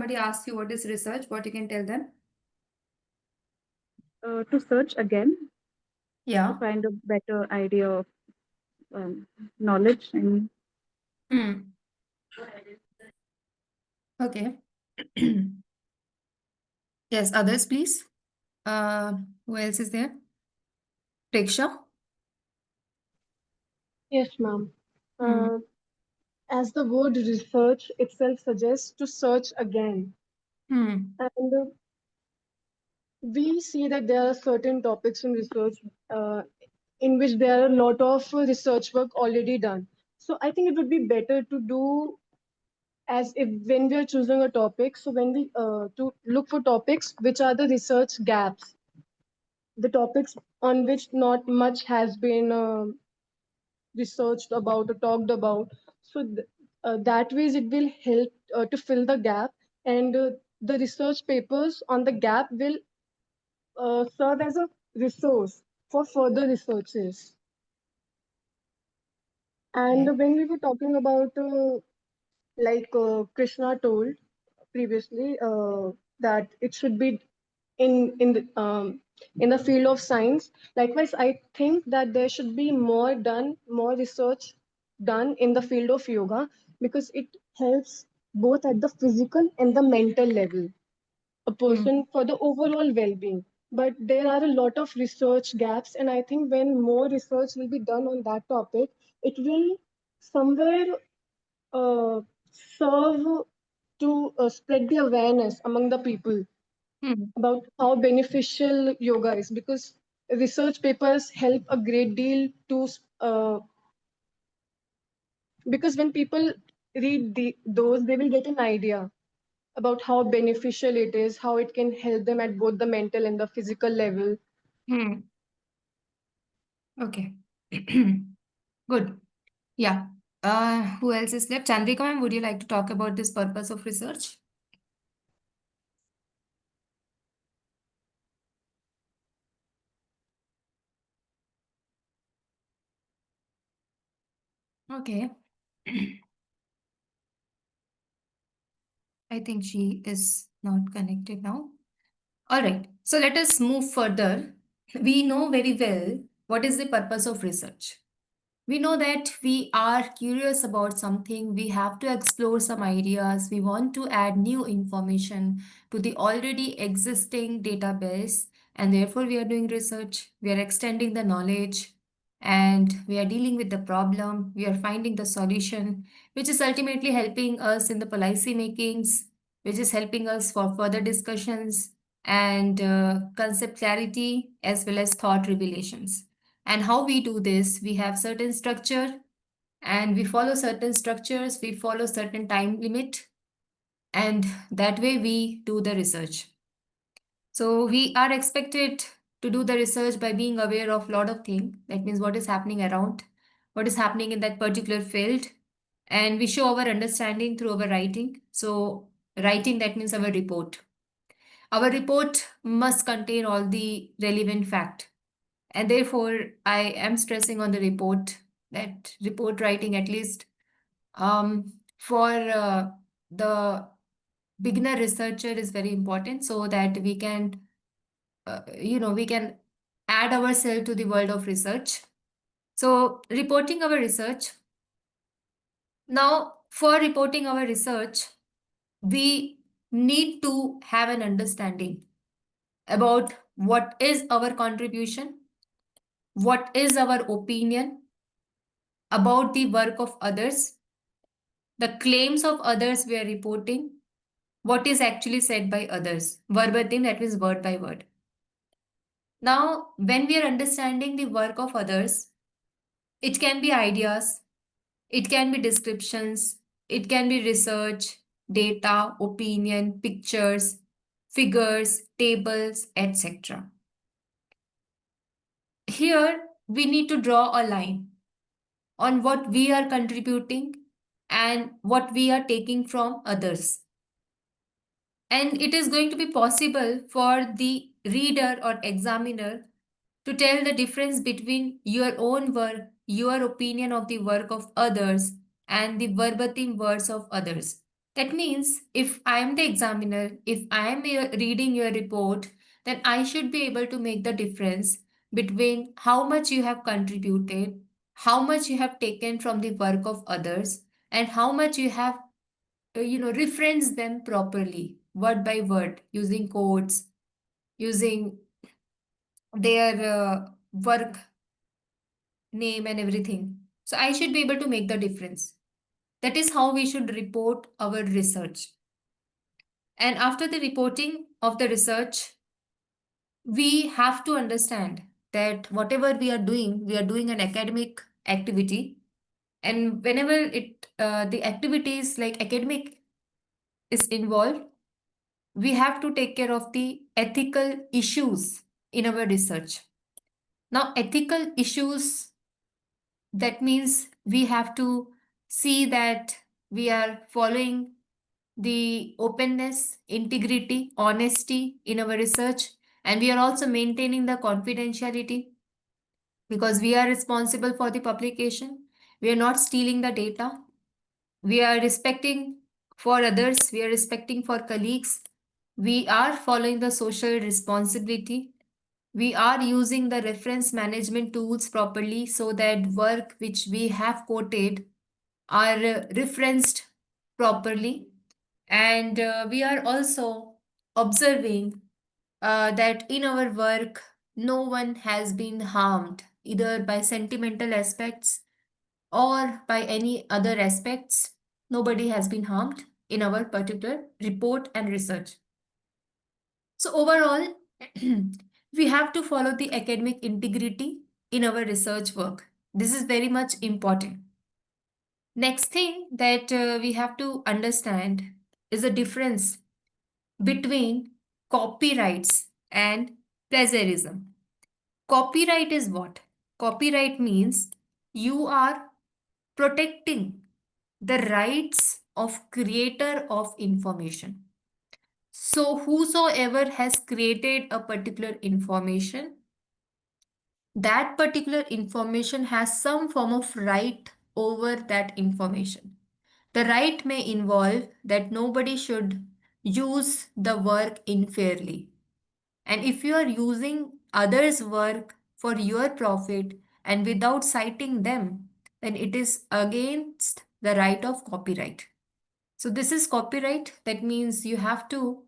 somebody asks you what is research, what you can tell them? To search again, to Yeah. find a better idea of um, knowledge. And Hmm. Okay. Yes, others, please. Uh, who else is there? Preksha? Yes, ma'am. Hmm. Uh, as the word research itself suggests, to search again. Hmm. And we see that there are certain topics in research in which there are a lot of research work already done. So I think it would be better to do as if when we are choosing a topic, so when we to look for topics which are the research gaps, the topics on which not much has been researched about or talked about. So that ways it will help to fill the gap, and the research papers on the gap will serve as a resource for further researches. And Okay. when we were talking about, Krishna told previously, that it should be in the field of science. Likewise, I think that there should be more research done in the field of yoga, because it helps both at the physical and the mental level a Hmm. person for the overall well-being. But there are a lot of research gaps, and I think when more research will be done on that topic, it will somewhere uh, serve to spread the awareness among the people Hmm. about how beneficial yoga is, because research papers help a great deal to because when people read those, they will get an idea about how beneficial it is, how it can help them at both the mental and the physical level. Hmm. Okay. Good. Yeah. Who else is left? Chandrika ma'am, would you like to talk about this purpose of research? Okay. I think she is not connected now. All right. So let us move further. We know very well what is the purpose of research. We know that we are curious about something, we have to explore some ideas, we want to add new information to the already existing database, and therefore we are doing research, we are extending the knowledge, and we are dealing with the problem, we are finding the solution, which is ultimately helping us in the policy makings, which is helping us for further discussions and concept clarity as well as thought revelations. And how we do this, we have certain structure and we follow certain structures, we follow certain time limit, and that way we do the research. So we are expected to do the research by being aware of a lot of things. That means what is happening around, what is happening in that particular field, and we show our understanding through our writing. So writing, that means our report. Our report must contain all the relevant fact, and therefore I am stressing on the report, that report writing at least for the beginner researcher is very important, so that we can we can add ourselves to the world of research. So reporting our research, now for reporting our research we need to have an understanding about what is our contribution, what is our opinion about the work of others, the claims of others we are reporting, what is actually said by others, verbatim, that is word by word. Now, when we are understanding the work of others, it can be ideas, it can be descriptions, it can be research, data, opinion, pictures, figures, tables, etc. Here, we need to draw a line on what we are contributing and what we are taking from others. And it is going to be possible for the reader or examiner to tell the difference between your own work, your opinion of the work of others, and the verbatim words of others. That means if I am the examiner, if I am reading your report, then I should be able to make the difference between how much you have contributed, how much you have taken from the work of others, and how much you have, referenced them properly, word by word, using quotes, using their work name and everything. So I should be able to make the difference. That is how we should report our research. And after the reporting of the research, we have to understand that whatever we are doing an academic activity. And whenever the activities like academic is involved, we have to take care of the ethical issues in our research. Now, ethical issues, that means we have to see that we are following the openness, integrity, honesty in our research, and we are also maintaining the confidentiality because we are responsible for the publication. We are not stealing the data. We are respecting for others. We are respecting for colleagues. We are following the social responsibility. We are using the reference management tools properly so that work which we have quoted are referenced properly. And we are also observing that in our work, no one has been harmed either by sentimental aspects or by any other aspects. Nobody has been harmed in our particular report and research. So, overall, we have to follow the academic integrity in our research work. This is very much important. Next thing that we have to understand is the difference between copyrights and plagiarism. Copyright is what? Copyright means you are protecting the rights of creator of information. So whosoever has created a particular information, that particular information has some form of right over that information. The right may involve that nobody should use the work unfairly. And if you are using others' work for your profit and without citing them, then it is against the right of copyright. So, this is copyright. That means you have to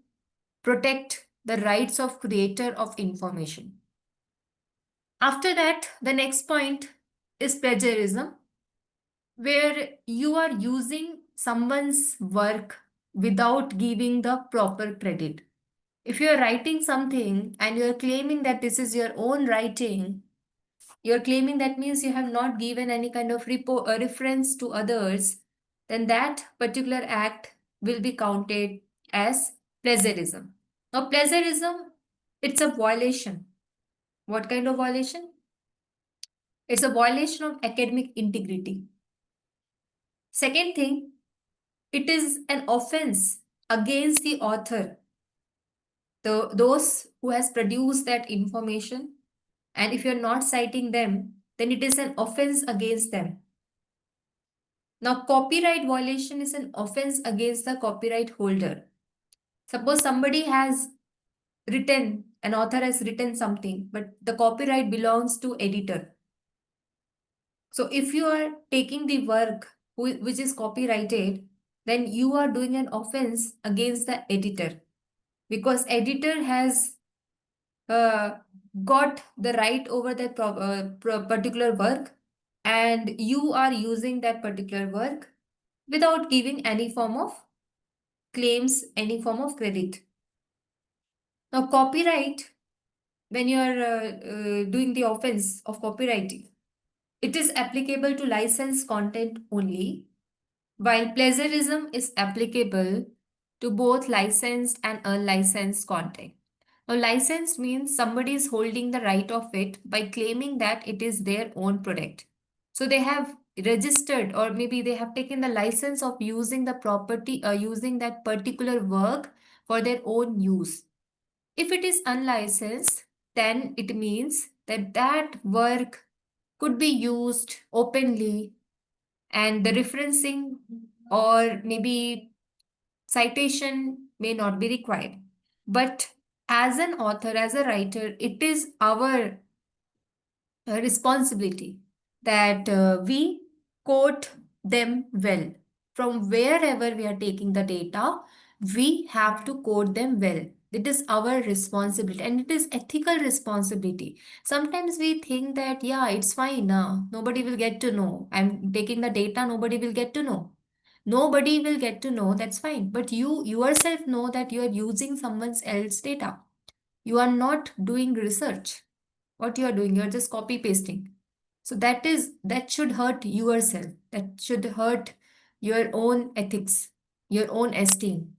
protect the rights of creator of information. After that, the next point is plagiarism, where you are using someone's work without giving the proper credit. If you're writing something and you're claiming that this is your own writing, you're claiming that means you have not given any kind of reference to others, then that particular act will be counted as plagiarism. Now, plagiarism, it's a violation. What kind of violation? It's a violation of academic integrity. Second thing, it is an offense against the author, those who has produced that information. And if you're not citing them, then it is an offense against them. Now, copyright violation is an offense against the copyright holder. Suppose somebody has written, an author has written something, but the copyright belongs to editor. So if you are taking the work which is copyrighted, then you are doing an offense against the editor because editor has uh, got the right over that particular work, and you are using that particular work without giving any form of claims, any form of credit. Now, copyright, when you are doing the offense of copywriting, it is applicable to licensed content only, while plagiarism is applicable to both licensed and unlicensed content. Now, licensed means somebody is holding the right of it by claiming that it is their own product. So they have registered, or maybe they have taken the license of using the property, using that particular work for their own use. If it is unlicensed, then it means that that work could be used openly, and the referencing or maybe Citation may not be required. But as an author, as a writer, it is our responsibility that we quote them well. From wherever we are taking the data, we have to quote them well. It is our responsibility and it is ethical responsibility. Sometimes we think that, yeah, it's fine. Nobody will get to know. I'm taking the data, nobody will get to know. Nobody will get to know, that's fine. But you yourself know that you are using someone else's data. You are not doing research. What you are doing, you are just copy pasting. So that should hurt yourself. That should hurt your own ethics, your own esteem.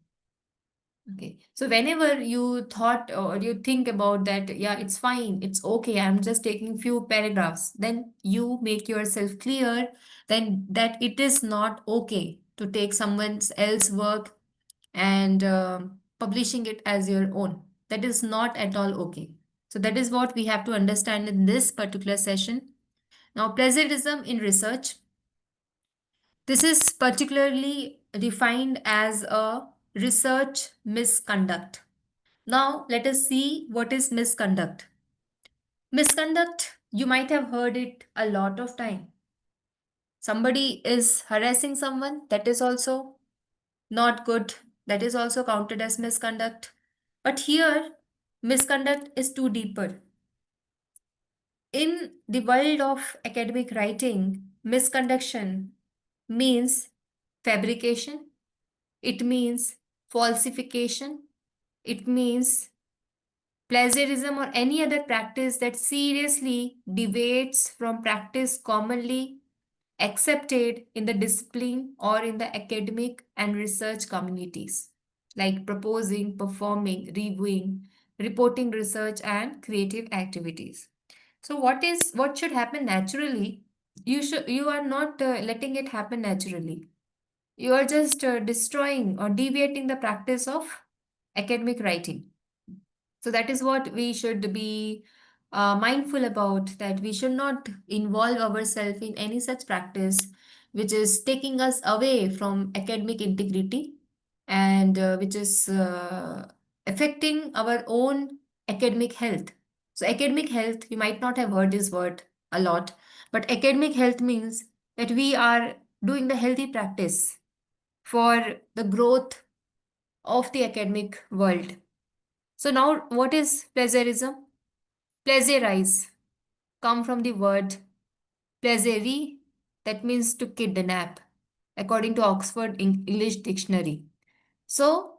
Okay. So whenever you thought or you think about that, yeah, it's fine, it's okay, I'm just taking few paragraphs, then you make yourself clear then that it is not okay to take someone else's work and publishing it as your own. That is not at all okay. So that is what we have to understand in this particular session. Now, plagiarism in research. This is particularly defined as a research misconduct. Now, let us see what is misconduct. Misconduct, you might have heard it a lot of time. Somebody is harassing someone, that is also not good. That is also counted as misconduct. But here, misconduct is too deeper. In the world of academic writing, misconduction means fabrication, it means falsification, it means plagiarism or any other practice that seriously deviates from practice commonly accepted in the discipline or in the academic and research communities, like proposing, performing, reviewing, reporting research, and creative activities. So, what should happen naturally? You are not letting it happen naturally. You are just destroying or deviating the practice of academic writing. So that is what we should be mindful about, that we should not involve ourselves in any such practice which is taking us away from academic integrity and which is affecting our own academic health. So, academic health, you might not have heard this word a lot, but academic health means that we are doing the healthy practice for the growth of the academic world. So now what is plagiarism? Plagiarize come from the word plagiary, that means to kidnap, according to Oxford English Dictionary. So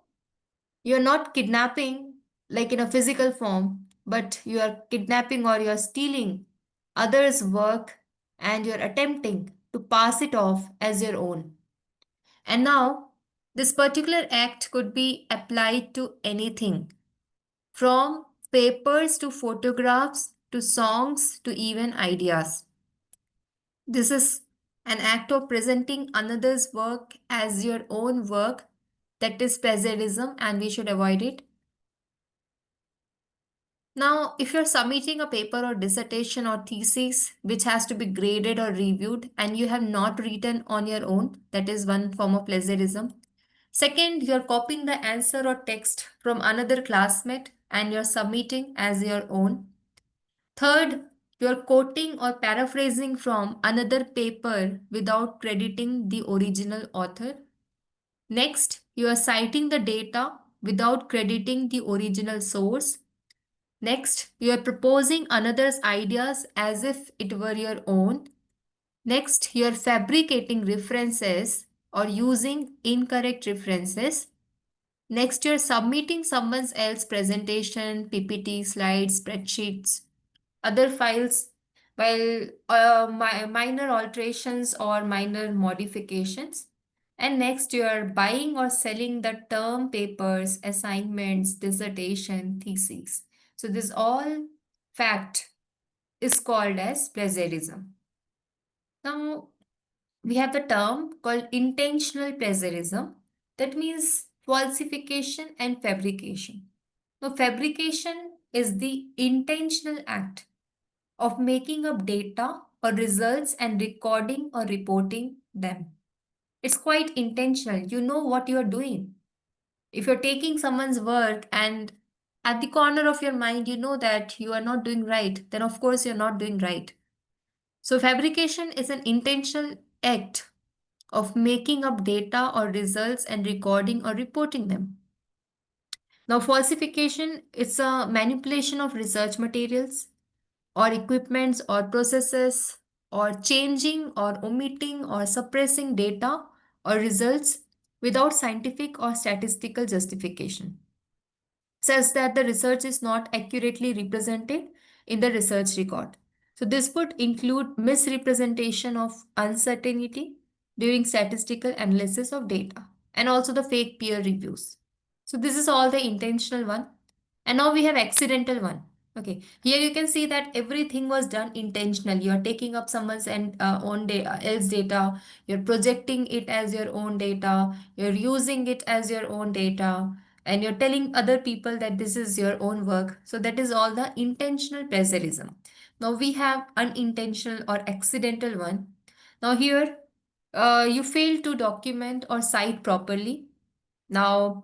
you're not kidnapping like in a physical form, but you are kidnapping or you're stealing others' work and you're attempting to pass it off as your own. And now this particular act could be applied to anything, from papers to photographs to songs to even ideas. This is an act of presenting another's work as your own work, that is plagiarism, and we should avoid it. Now, if you're submitting a paper or dissertation or thesis which has to be graded or reviewed and you have not written on your own, that is one form of plagiarism. Second, you're copying the answer or text from another classmate and you're submitting as your own. Third, you're quoting or paraphrasing from another paper without crediting the original author. Next, you are citing the data without crediting the original source. Next, you are proposing another's ideas as if it were your own. Next, you are fabricating references or using incorrect references. Next, you're submitting someone else's presentation, PPT, slides, spreadsheets, other files, while minor alterations or minor modifications. And next, you are buying or selling the term papers, assignments, dissertation, theses. So this all fact is called as plagiarism. Now, we have the term called intentional plagiarism. That means falsification and fabrication. Now, fabrication is the intentional act of making up data or results and recording or reporting them. It's quite intentional. You know what you are doing. If you're taking someone's work and at the corner of your mind you know that you are not doing right, then of course you're not doing right. So fabrication is an intentional act of making up data or results and recording or reporting them. Now, falsification is a manipulation of research materials or equipments or processes, or changing or omitting or suppressing data or results without scientific or statistical justification, says that the research is not accurately represented in the research record. So, this would include misrepresentation of uncertainty during statistical analysis of data and also the fake peer reviews. So, this is all the intentional one. And now we have accidental one. Okay, here you can see that everything was done intentionally. You're taking up someone's own else data, you're projecting it as your own data, you're using it as your own data, and you're telling other people that this is your own work. So that is all the intentional plagiarism. Now we have unintentional or accidental one. Now here you fail to document or cite properly. Now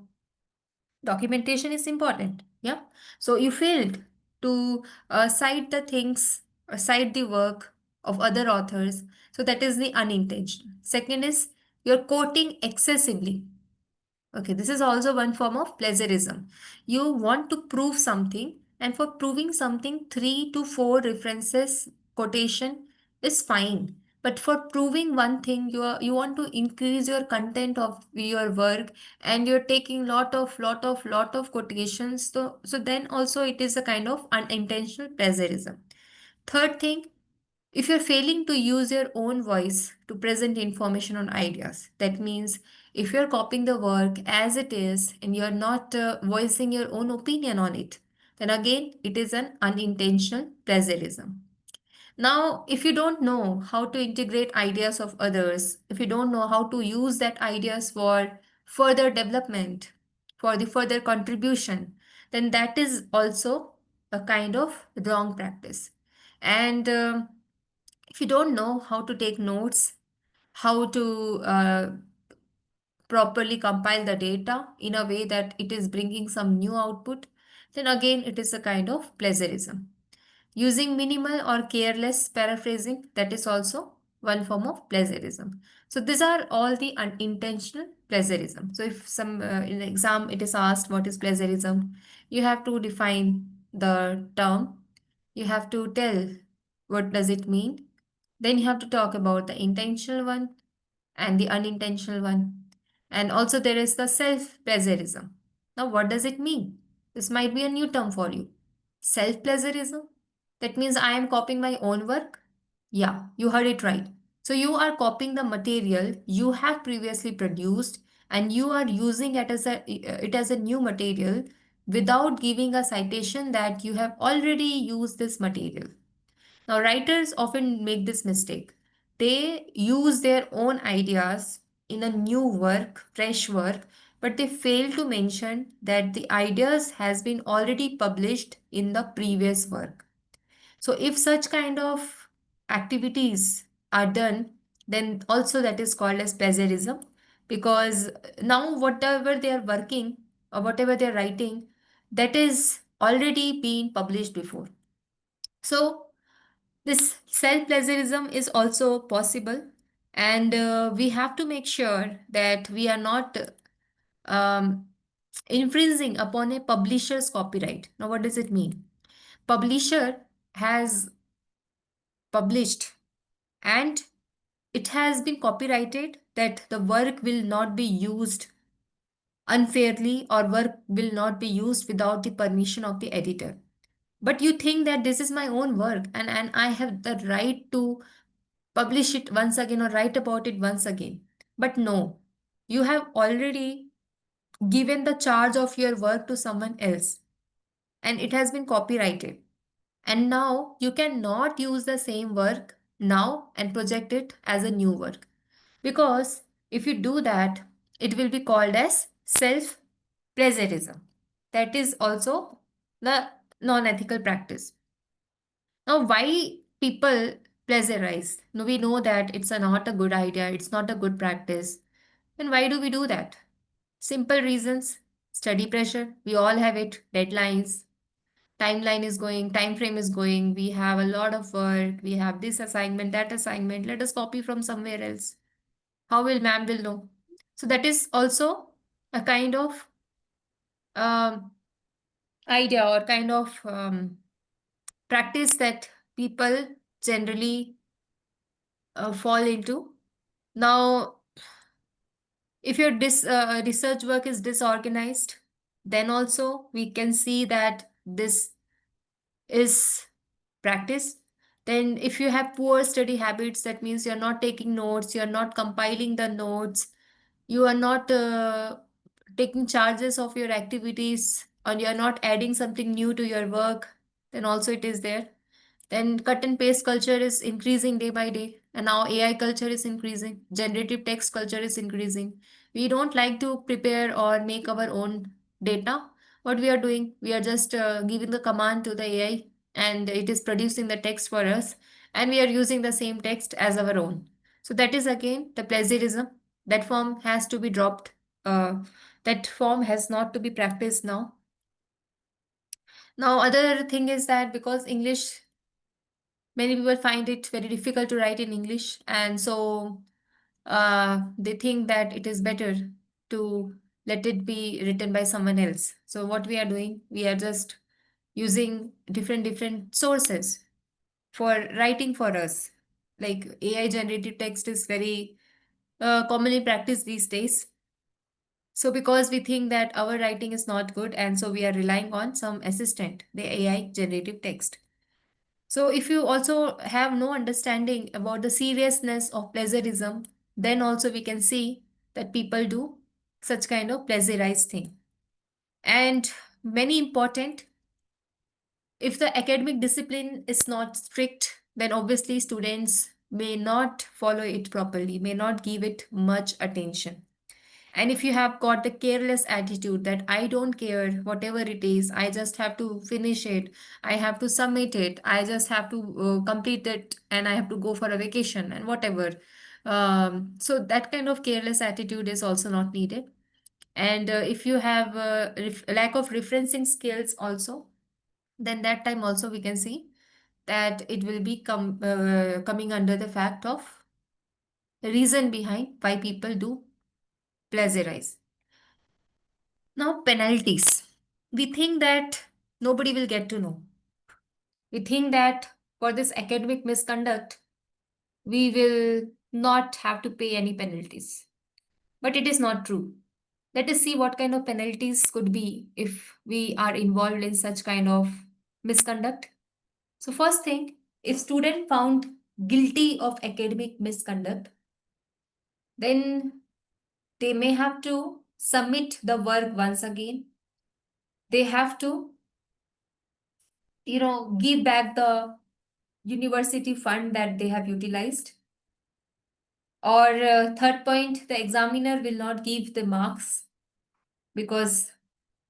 documentation is important. Yeah. So you failed to cite the things or cite the work of other authors. So that is the unintentional. Second is you're quoting excessively. Okay, this is also one form of plagiarism. You want to prove something, and for proving something, three to four references quotation is fine. But for proving one thing, you want to increase your content of your work, and you're taking lot of quotations. So then also it is a kind of unintentional plagiarism. Third thing, if you're failing to use your own voice to present information on ideas, that means if you're copying the work as it is and you're not voicing your own opinion on it, then again it is an unintentional plagiarism. Now, if you don't know how to integrate ideas of others, if you don't know how to use that ideas for further development, for the further contribution, then that is also a kind of wrong practice. And if you don't know how to take notes, how to properly compile the data in a way that it is bringing some new output, then again it is a kind of plagiarism. Using minimal or careless paraphrasing, that is also one form of plagiarism. So these are all the unintentional plagiarism. So if some in the exam it is asked what is plagiarism, you have to define the term, you have to tell what does it mean, then you have to talk about the intentional one and the unintentional one. And also there is the self-plagiarism. Now what does it mean? This might be a new term for you. Self-plagiarism? That means I am copying my own work? Yeah, you heard it right. So you are copying the material you have previously produced and you are using it as a new material without giving a citation that you have already used this material. Now, writers often make this mistake. They use their own ideas in a new work, fresh work, but they fail to mention that the ideas has been already published in the previous work. So if such kind of activities are done, then also that is called as plagiarism, because now whatever they are working or whatever they are writing, that is already been published before. So this self plagiarism is also possible, and we have to make sure that we are not um, infringing upon a publisher's copyright. Now, what does it mean? Publisher has published and it has been copyrighted that the work will not be used unfairly or work will not be used without the permission of the editor. But you think that this is my own work and I have the right to publish it once again or write about it once again. But no, you have already given the charge of your work to someone else and it has been copyrighted. And now you cannot use the same work now and project it as a new work. Because if you do that, it will be called as self plagiarism. That is also the non ethical practice. Now, why people plagiarize? No, we know that it's not a good idea, it's not a good practice. Then why do we do that? Simple reasons. Study pressure, we all have it. Deadlines, timeline is going, time frame is going. We have a lot of work. We have this assignment, that assignment. Let us copy from somewhere else. How will ma'am will know? So that is also a kind of um, idea or kind of practice that people generally fall into. Now, if your research work is disorganized, then also we can see that this is practice. Then if you have poor study habits, that means you're not taking notes, you're not compiling the notes, you are not taking charges of your activities, or you're not adding something new to your work, then also it is there. Then cut and paste culture is increasing day by day, and now AI culture is increasing, generative text culture is increasing. We don't like to prepare or make our own data. What we are doing, we are just giving the command to the AI, and it is producing the text for us, and we are using the same text as our own. So that is again the plagiarism. That form has to be dropped. That form has not to be practiced now. Now, other thing is that because English, many people find it very difficult to write in English, and so they think that it is better to let it be written by someone else. So what we are doing, we are just using different sources for writing for us. Like AI generated text is very commonly practiced these days. So because we think that our writing is not good, and so we are relying on some assistant, the AI generative text. So if you also have no understanding about the seriousness of plagiarism, then also we can see that people do such kind of plagiarized thing. And many important, if the academic discipline is not strict, then obviously students may not follow it properly, may not give it much attention. And if you have got the careless attitude that I don't care, whatever it is, I just have to finish it, I have to submit it, I just have to complete it, and I have to go for a vacation and whatever. So that kind of careless attitude is also not needed. And if you have lack of referencing skills also, then that time also we can see that it will be coming under the fact of reason behind why people do plagiarize. Now, penalties. We think that nobody will get to know. We think that for this academic misconduct, we will not have to pay any penalties. But it is not true. Let us see what kind of penalties could be if we are involved in such kind of misconduct. So, first thing, if student found guilty of academic misconduct, then they may have to submit the work once again. They have to, give back the university fund that they have utilized. Or third point, the examiner will not give the marks because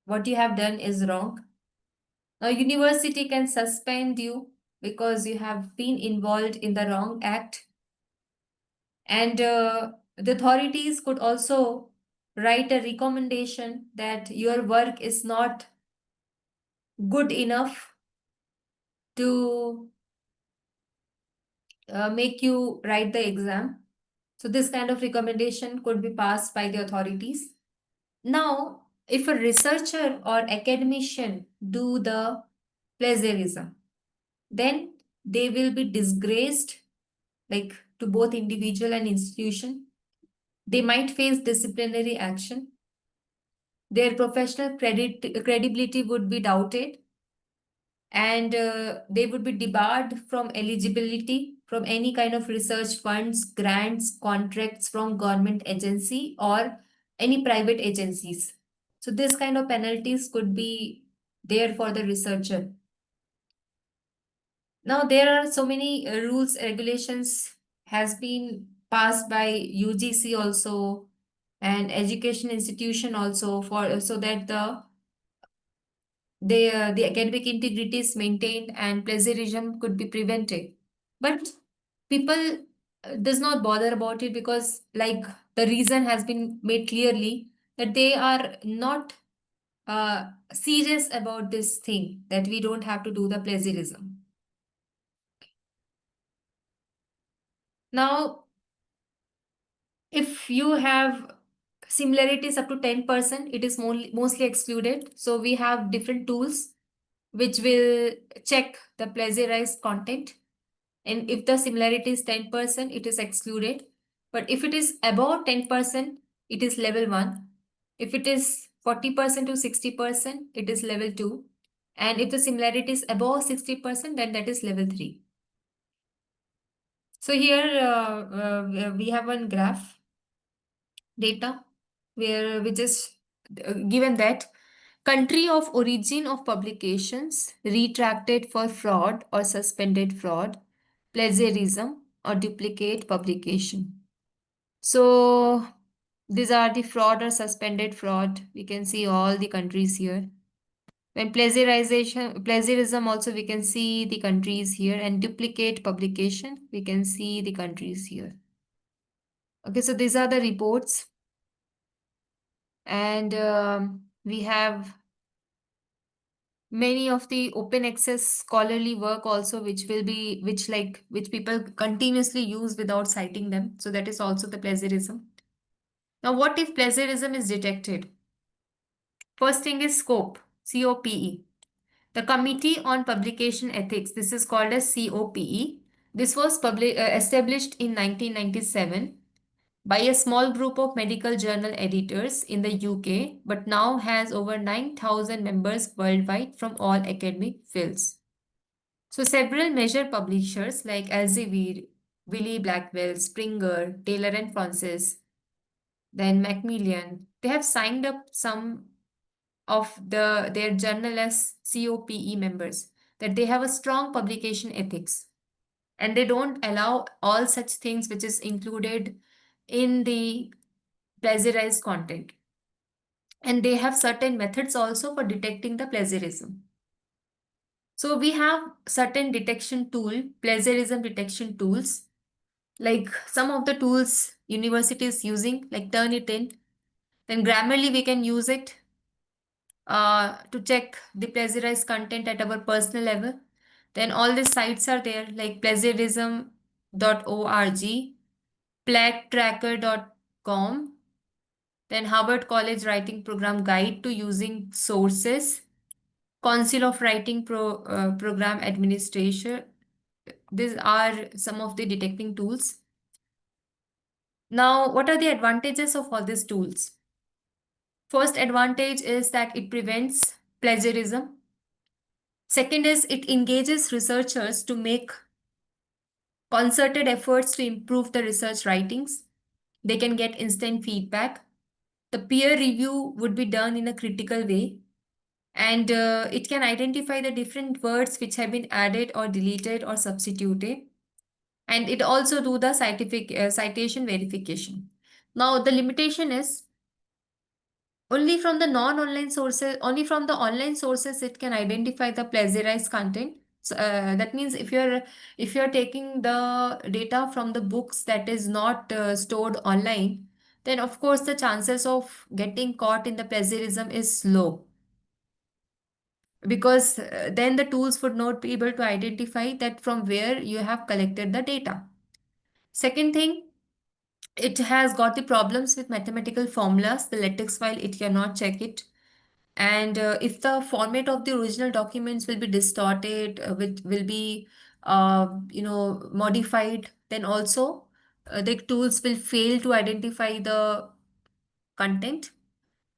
what you have done is wrong. Now, university can suspend you because you have been involved in the wrong act. And the authorities could also write a recommendation that your work is not good enough to make you write the exam. So, this kind of recommendation could be passed by the authorities. Now, if a researcher or academician do the plagiarism, then they will be disgraced, like to both individual and institution. They might face disciplinary action. Their professional credibility would be doubted, and they would be debarred from eligibility from any kind of research funds, grants, contracts from government agency or any private agencies. So this kind of penalties could be there for the researcher. Now there are so many rules, regulations has been passed by UGC also and education institution also for so that the academic integrity is maintained and plagiarism could be prevented. But people does not bother about it because like the reason has been made clearly that they are not serious about this thing that we don't have to do the plagiarism. Now, if you have similarities up to 10%, it is mostly excluded. So we have different tools which will check the plagiarized content. And if the similarity is 10%, it is excluded. But if it is above 10%, it is level 1. If it is 40% to 60%, it is level 2. And if the similarity is above 60%, then that is level 3. So here we have one graph data where we just given that country of origin of publications retracted for fraud or suspended fraud, plagiarism or duplicate publication. So these are the fraud or suspended fraud. We can see all the countries here. When plagiarism also we can see the countries here, and duplicate publication we can see the countries here. Okay, so these are the reports, and we have many of the open access scholarly work also, which people continuously use without citing them. So that is also the plagiarism. Now, what if plagiarism is detected? First thing is scope, COPE. The Committee on Publication Ethics, this is called as COPE. This was established in 1997 by a small group of medical journal editors in the UK, but now has over 9,000 members worldwide from all academic fields. So, several major publishers like Elsevier, Wiley Blackwell, Springer, Taylor and Francis, then Macmillan, they have signed up some of their journal as COPE members, that they have a strong publication ethics and they don't allow all such things which is included in the plagiarized content. And they have certain methods also for detecting the plagiarism. So we have certain detection tool, plagiarism detection tools, like some of the tools universities using, like Turnitin. Then Grammarly we can use it to check the plagiarized content at our personal level. Then all the sites are there, like plagiarism.org, plagtracker.com, then Harvard College Writing Program Guide to Using Sources, Council of Writing Program Administration. These are some of the detecting tools. Now, what are the advantages of all these tools? First advantage is that it prevents plagiarism. Second is it engages researchers to make concerted efforts to improve the research writings. They can get instant feedback. The peer review would be done in a critical way, and it can identify the different words which have been added or deleted or substituted, and it also do the citation verification. Now the limitation is only from the online sources it can identify the plagiarized content. So, that means if you're taking the data from the books that is not stored online, then of course the chances of getting caught in the plagiarism is low, because then the tools would not be able to identify that from where you have collected the data. Second thing, it has got the problems with mathematical formulas. The latex file, it cannot check it. And if the format of the original documents will be distorted, will be modified, then also the tools will fail to identify the content.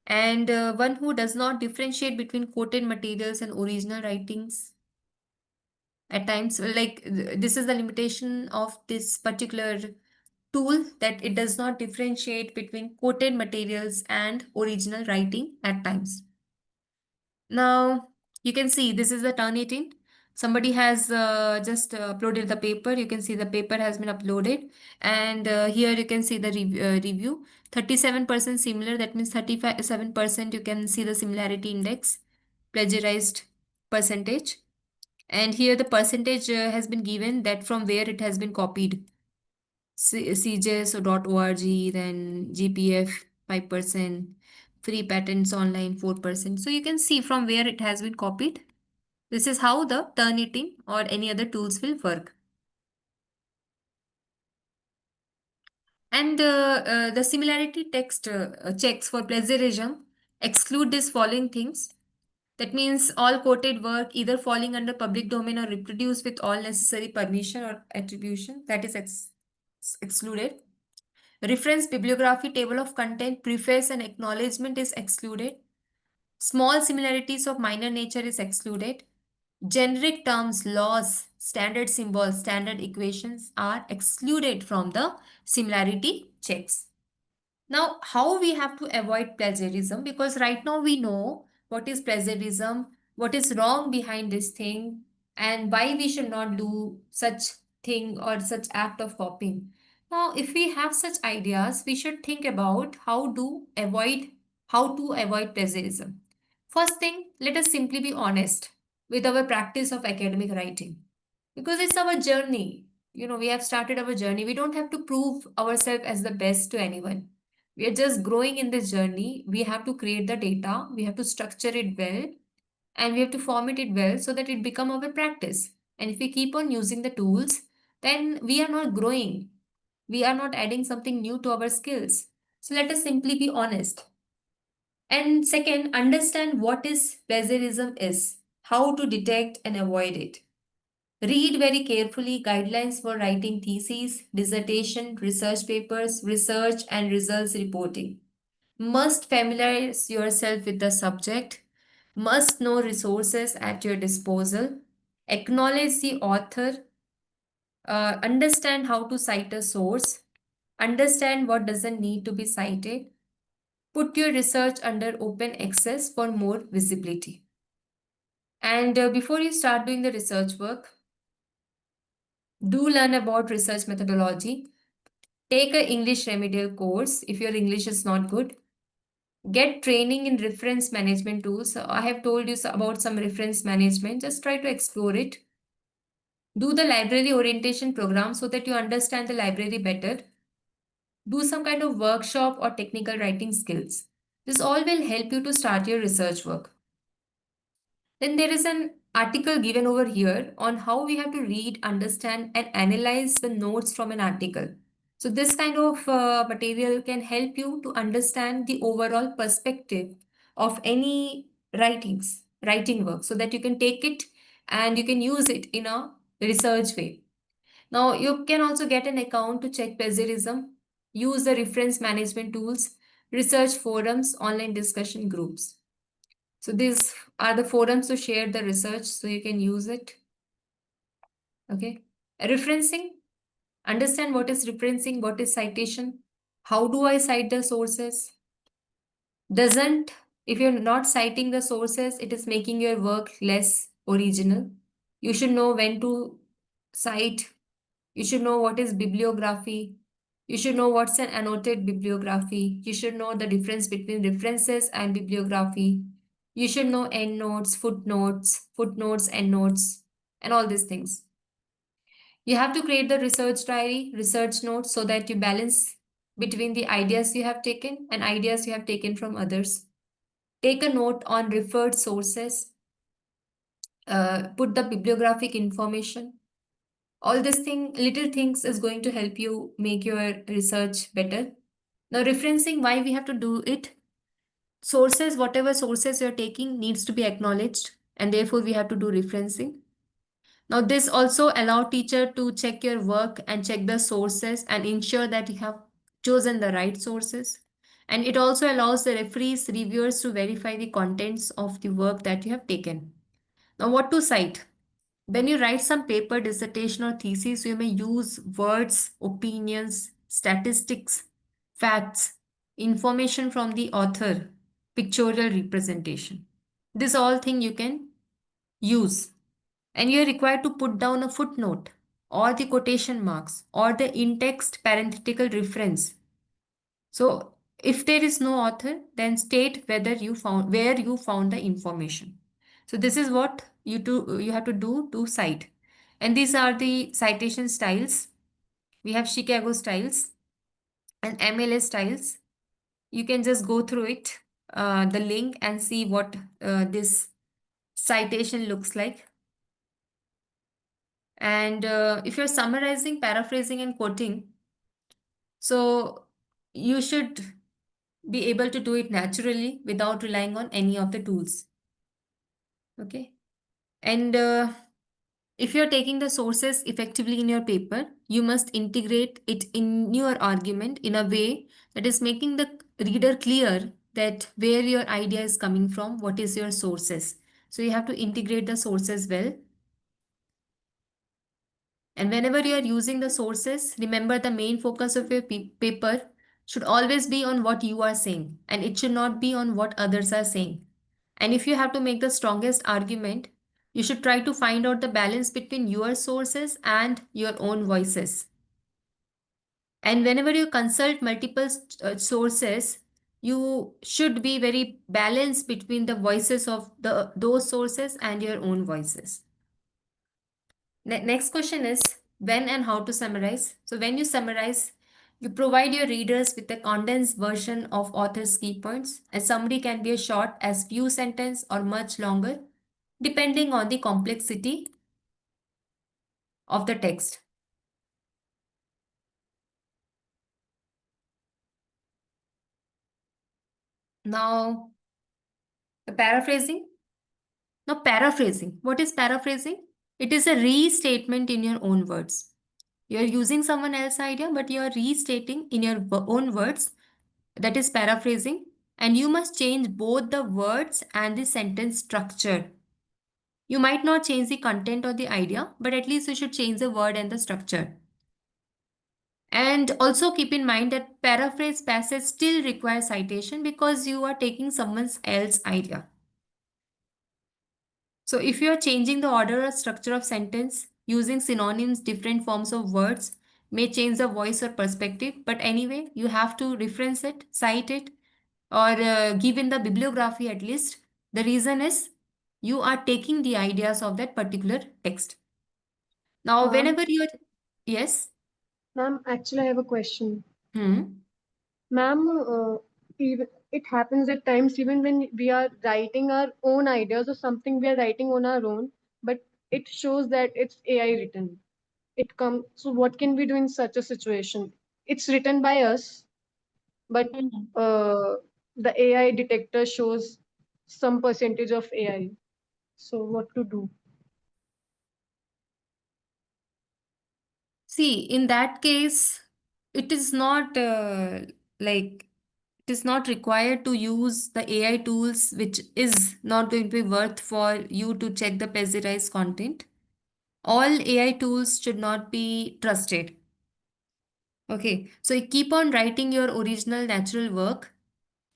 And one who does not differentiate between quoted materials and original writings at times, this is the limitation of this particular tool, that it does not differentiate between quoted materials and original writing at times. Now you can see this is the Turnitin. Somebody has just uploaded the paper. You can see the paper has been uploaded, and here you can see the review. 37% similar. That means 37% you can see the similarity index, plagiarized percentage, and here the percentage has been given that from where it has been copied. cjs.org, then GPF 5%, free patents online 4%. So you can see from where it has been copied. This is how the Turnitin or any other tools will work. And the similarity text checks for plagiarism exclude these following things. That means all quoted work either falling under public domain or reproduced with all necessary permission or attribution, that is excluded. Reference bibliography, table of content, preface and acknowledgement is excluded. Small similarities of minor nature is excluded. Generic terms, laws, standard symbols, standard equations are excluded from the similarity checks. Now, how we have to avoid plagiarism? Because right now we know what is plagiarism, what is wrong behind this thing, and why we should not do such thing or such act of copying. Now, if we have such ideas, we should think about how to avoid plagiarism. First thing, let us simply be honest with our practice of academic writing. Because it's our journey. We have started our journey. We don't have to prove ourselves as the best to anyone. We are just growing in this journey. We have to create the data, we have to structure it well, and we have to format it well so that it become our practice. And if we keep on using the tools, then we are not growing. We are not adding something new to our skills. So let us simply be honest. And second, understand what is plagiarism is, how to detect and avoid it. Read very carefully guidelines for writing theses, dissertation, research papers, research and results reporting. Must familiarize yourself with the subject. Must know resources at your disposal. Acknowledge the author. Understand how to cite a source. Understand what doesn't need to be cited. Put your research under open access for more visibility. And before you start doing the research work, do learn about research methodology. Take a English remedial course if your English is not good. Get training in reference management tools. I have told you about some reference management. Just try to explore it. Do the library orientation program so that you understand the library better. Do some kind of workshop or technical writing skills. This all will help you to start your research work. Then there is an article given over here on how we have to read, understand, and analyze the notes from an article. So this kind of material can help you to understand the overall perspective of any writing work, so that you can take it and you can use it in a research way. Now you can also get an account to check plagiarism, use the reference management tools, research forums, online discussion groups. So these are the forums to share the research so you can use it. Okay. Referencing. Understand what is referencing, what is citation, how do I cite the sources. Doesn't, if you're not citing the sources, it is making your work less original. You should know when to cite. You should know what is bibliography. You should know what's an annotated bibliography. You should know the difference between references and bibliography. You should know endnotes, footnotes, endnotes, and all these things. You have to create the research diary, research notes so that you balance between the ideas you have taken and ideas you have taken from others. Take a note on referred sources. Put the bibliographic information. All this thing, little things is going to help you make your research better. Now, referencing, why we have to do it. Sources, whatever sources you're taking needs to be acknowledged, and therefore we have to do referencing. Now, this also allow teacher to check your work and check the sources and ensure that you have chosen the right sources. And it also allows the referees, reviewers to verify the contents of the work that you have taken. Now, what to cite? When you write some paper, dissertation, or thesis, you may use words, opinions, statistics, facts, information from the author, pictorial representation. This all thing you can use. And you are required to put down a footnote or the quotation marks or the in-text parenthetical reference. So if there is no author, then state where you found the information. So this is what you have to do to cite. And these are the citation styles. We have Chicago styles and MLA styles. You can just go through it. the link and see what this citation looks like. And if you're summarizing, paraphrasing, and quoting, so you should be able to do it naturally without relying on any of the tools. Okay. And if you're taking the sources effectively in your paper, you must integrate it in your argument in a way that is making the reader clear that where your idea is coming from, what is your sources. So you have to integrate the sources well. And whenever you are using the sources, remember the main focus of your paper should always be on what you are saying, and it should not be on what others are saying. And if you have to make the strongest argument, you should try to find out the balance between your sources and your own voices. And whenever you consult multiple sources, you should be very balanced between the voices of those sources and your own voices. Next question is when and how to summarize. So when you summarize, you provide your readers with a condensed version of author's key points. A summary can be as short as few sentences or much longer, depending on the complexity of the text. Now, the paraphrasing. Now, paraphrasing. What is paraphrasing? It is a restatement in your own words. You're using someone else's idea, but you're restating in your own words. That is paraphrasing. And you must change both the words and the sentence structure. You might not change the content or the idea, but at least you should change the word and the structure. And also keep in mind that paraphrase passage still requires citation because you are taking someone else's idea. So if you are changing the order or structure of sentence, using synonyms, different forms of words may change the voice or perspective. But anyway, you have to reference it, cite it, or give in the bibliography at least. The reason is you are taking the ideas of that particular text. Now, Ma'am, whenever you're, yes, ma'am, actually, I have a question. hmm, Ma'am, even it happens at times even when we are writing our own ideas or something we are writing on our own, but it shows that it's AI written. It comes. So what can we do in such a situation? It's written by us, but Mhm. the AI detector shows some percentage of AI. So what to do? See, in that case, it is not like it is not required to use the AI tools, which is not going to be worth for you to check the plagiarized content. All AI tools should not be trusted. Okay, so you keep on writing your original natural work,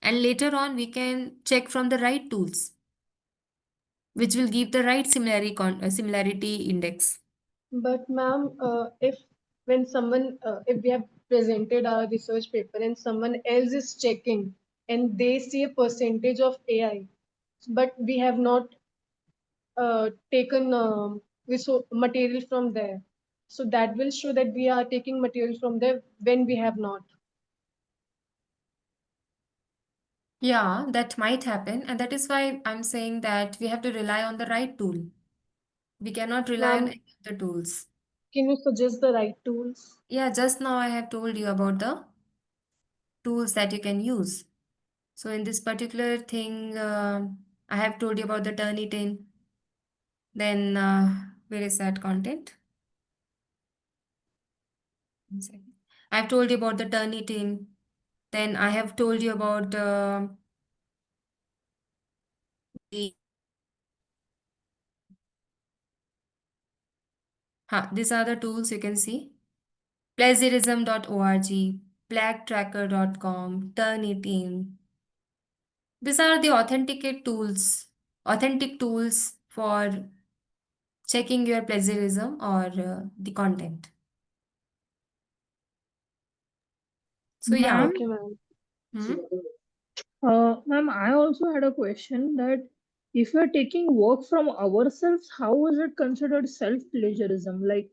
and later on we can check from the right tools, which will give the right similarity index. But ma'am, if when someone, if we have presented our research paper and someone else is checking and they see a percentage of AI, but we have not taken material from there, so that will show that we are taking material from there when we have not. Yeah, that might happen, and that is why I'm saying that we have to rely on the right tool. We cannot rely on Ma'am, any of the tools. can you suggest the right tools? Yeah, just now I have told you about the tools that you can use. So in this particular thing, I have told you about the Turnitin. Then where is that content? One second. I've told you about the Turnitin. Then I have told you about the these are the tools you can see. Plagiarism.org, plagtracker.com, Turnitin. These are the authentic tools for checking your plagiarism or the content. So yeah. Ma'am, Okay, ma'am. Hmm? ma'am, I also had a question that if you're taking work from ourselves, how is it considered self-plagiarism? Like,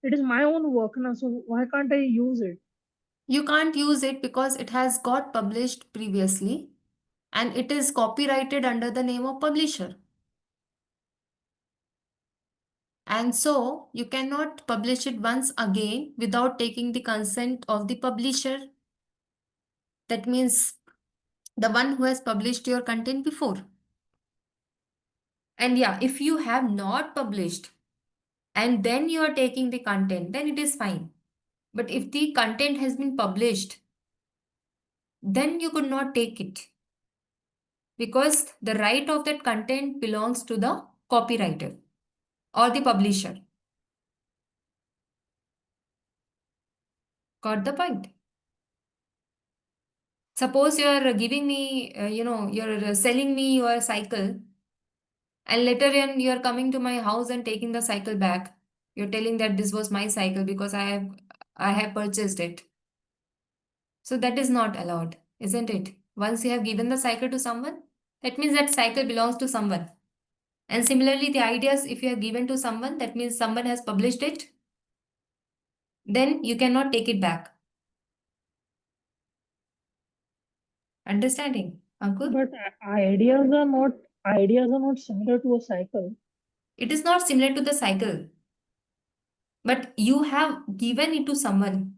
it is my own work now, so why can't I use it? You can't use it because it has got published previously. and it is copyrighted under the name of publisher. And so you cannot publish it once again without taking the consent of the publisher. That means the one who has published your content before. And yeah, if you have not published and then you are taking the content, then it is fine. But if the content has been published, then you could not take it because the right of that content belongs to the copywriter or the publisher. Got the point? Suppose you are giving me, you're selling me your cycle, and later on you are coming to my house and taking the cycle back. You're telling that this was my cycle because I have purchased it. So that is not allowed, isn't it? Once you have given the cycle to someone, that means that cycle belongs to someone. And similarly, the ideas, if you have given to someone, that means someone has published it, then you cannot take it back. Understanding, Ankur? But ideas are not similar to a cycle. It is not similar to the cycle, but you have given it to someone.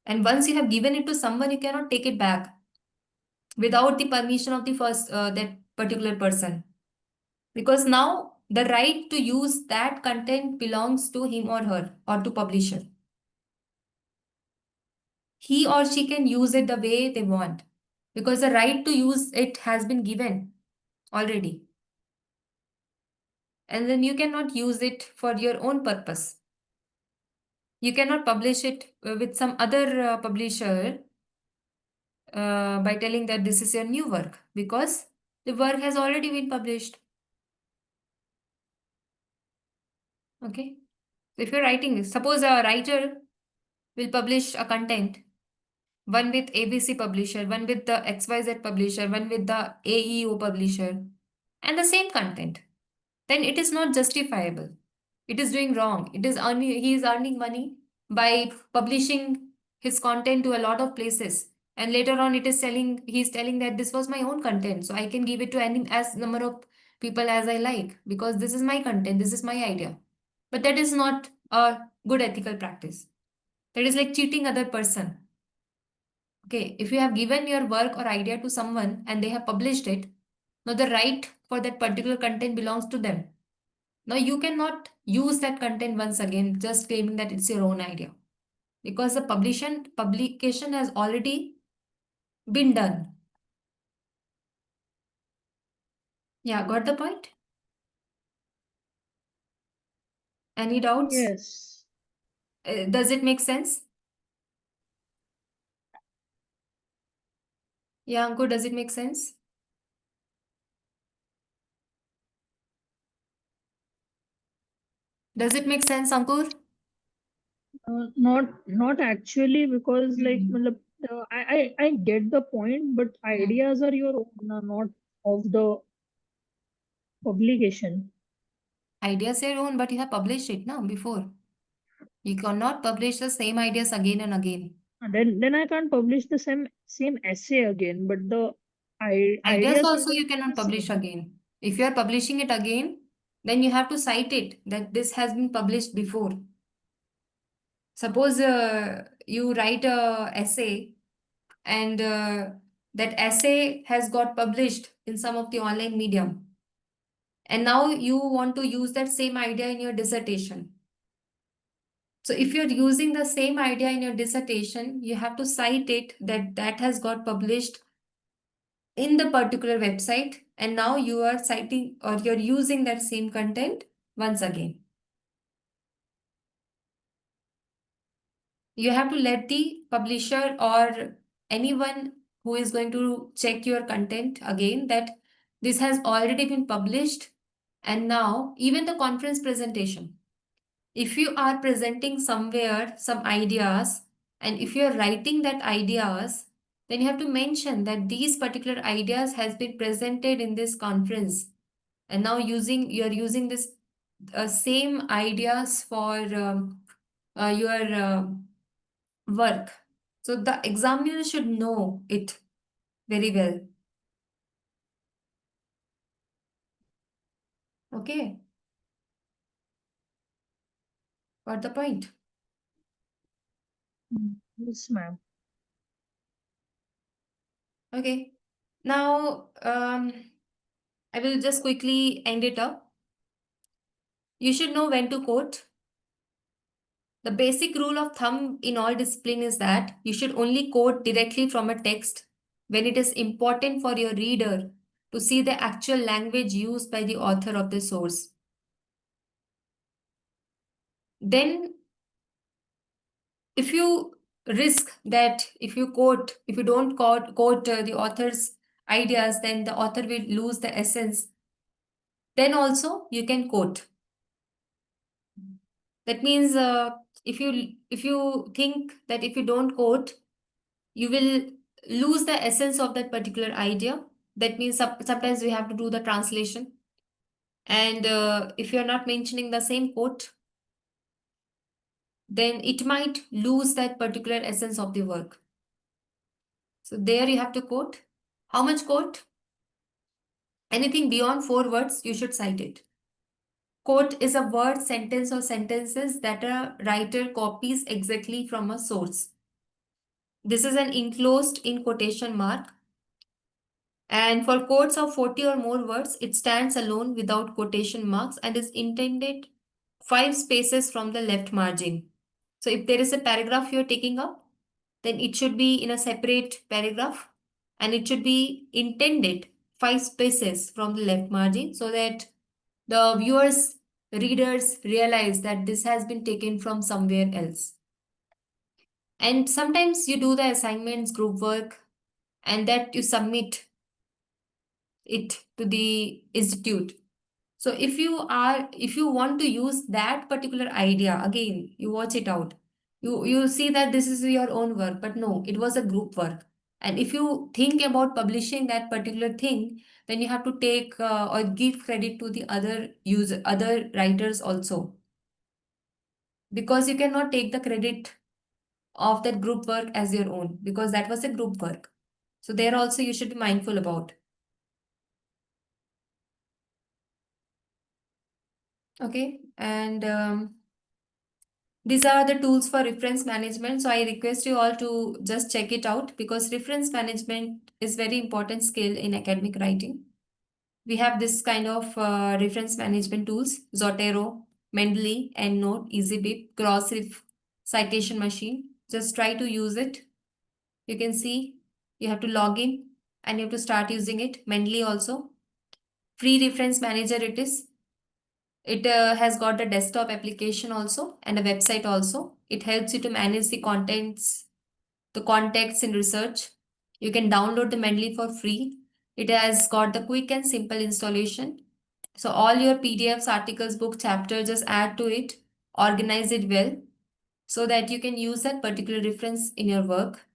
And once you have given it to someone, you cannot take it back without the permission of the first that particular person. Because now the right to use that content belongs to him or her or to publisher. He or she can use it the way they want because the right to use it has been given already. And then you cannot use it for your own purpose. You cannot publish it with some other publisher by telling that this is your new work because the work has already been published. Okay. If you're writing this, suppose a writer will publish a content, one with ABC publisher, one with the XYZ publisher, one with the AEO publisher, and the same content, then it is not justifiable. It is doing wrong. He is earning money by publishing his content to a lot of places. And later on he's telling that this was my own content. So I can give it to any as number of people as I like because this is my content, this is my idea. But that is not a good ethical practice. That is like cheating other person. Okay, if you have given your work or idea to someone and they have published it, now the right for that particular content belongs to them. Now you cannot use that content once again, just claiming that it's your own idea. Because the publication has already been done. Yeah, got the point? Any doubts? Yes. Does it make sense? Yeah, Ankur, does it make sense? Does it make sense, Ankur? Not actually, because like Hmm. matlab, I get the point, but Hmm. ideas are your own, not of the publication. Ideas are your own, but you have published it now before. You cannot publish the same ideas again and again. Then I can't publish the same essay again, but the Ideas ideas will also you remain cannot the publish same. again. If you are publishing it again, then you have to cite it that this has been published before. Suppose you write a essay and that essay has got published in some of the online medium. And now you want to use that same idea in your dissertation. So if you're using the same idea in your dissertation, you have to cite it that that has got published in the particular website, and now you are citing or you're using that same content once again. You have to let the publisher or anyone who is going to check your content again that this has already been published. And now even the conference presentation, if you are presenting somewhere some ideas and if you are writing that ideas, then you have to mention that these particular ideas has been presented in this conference, and now you're using this same ideas for your work. So the examiner should know it very well. Okay, got the point. Yes, ma'am. Okay, now I will just quickly end it up. You should know when to quote. The basic rule of thumb in all discipline is that you should only quote directly from a text when it is important for your reader to see the actual language used by the author of the source. Then, if you risk that if you don't quote the author's ideas, then the author will lose the essence. Then also you can quote. That means if you think that if you don't quote, you will lose the essence of that particular idea. That means sometimes we have to do the translation, and if you're not mentioning the same quote, then it might lose that particular essence of the work. So there you have to quote. How much quote? Anything beyond 4 words, you should cite it. Quote is a word, sentence, or sentences that a writer copies exactly from a source. This is an enclosed in quotation mark. And for quotes of 40 or more words, it stands alone without quotation marks and is intended 5 spaces from the left margin. So if there is a paragraph you're taking up, then it should be in a separate paragraph and it should be intended 5 spaces from the left margin so that the viewers, readers realize that this has been taken from somewhere else. And sometimes you do the assignments, group work, and that you submit it to the institute. So if you want to use that particular idea, again you watch it out. You see that this is your own work, but no, it was a group work. And if you think about publishing that particular thing, then you have to take or give credit to the other writers also, because you cannot take the credit of that group work as your own, because that was a group work. So there also you should be mindful about. Okay, and these are the tools for reference management. So I request you all to just check it out, because reference management is very important skill in academic writing. We have this kind of reference management tools: Zotero, Mendeley, EndNote, EasyBib, Crossref, Citation Machine. Just try to use it. You can see you have to log in and you have to start using it. Mendeley also. Free reference manager it is. It has got a desktop application also and a website also. It helps you to manage the contents, the context in research. You can download the Mendeley for free. It has got the quick and simple installation. So all your PDFs, articles, book, chapter, just add to it, organize it well so that you can use that particular reference in your work.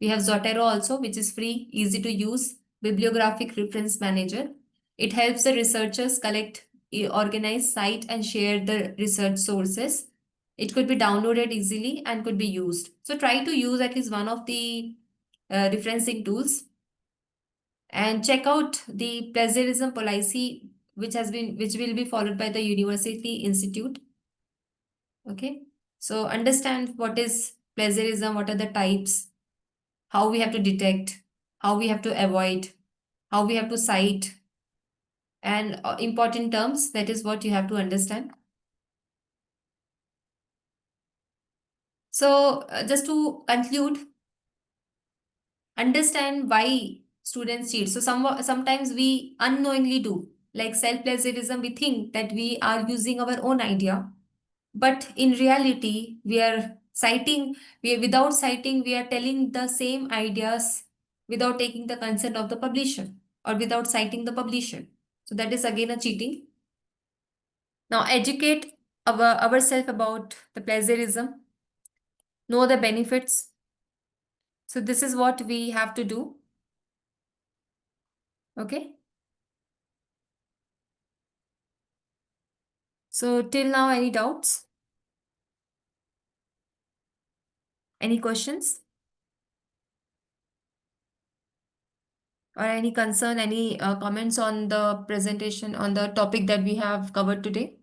We have Zotero also, which is free, easy to use, bibliographic reference manager. It helps the researchers collect, organize, cite, and share the research sources. It could be downloaded easily and could be used. So try to use at least one of the referencing tools, and check out the plagiarism policy, which will be followed by the university institute. Okay, so understand what is plagiarism, what are the types, how we have to detect, how we have to avoid, how we have to cite, and important terms. That is what you have to understand. So, just to conclude, understand why students cheat. So, sometimes we unknowingly do, like self plagiarism, we think that we are using our own idea, but in reality, without citing, we are telling the same ideas without taking the consent of the publisher or without citing the publisher. So that is again a cheating. Now educate ourselves about the plagiarism, know the benefits. So this is what we have to do. Okay. So till now, any doubts? Any questions? or any concern, any comments on the presentation, on the topic that we have covered today?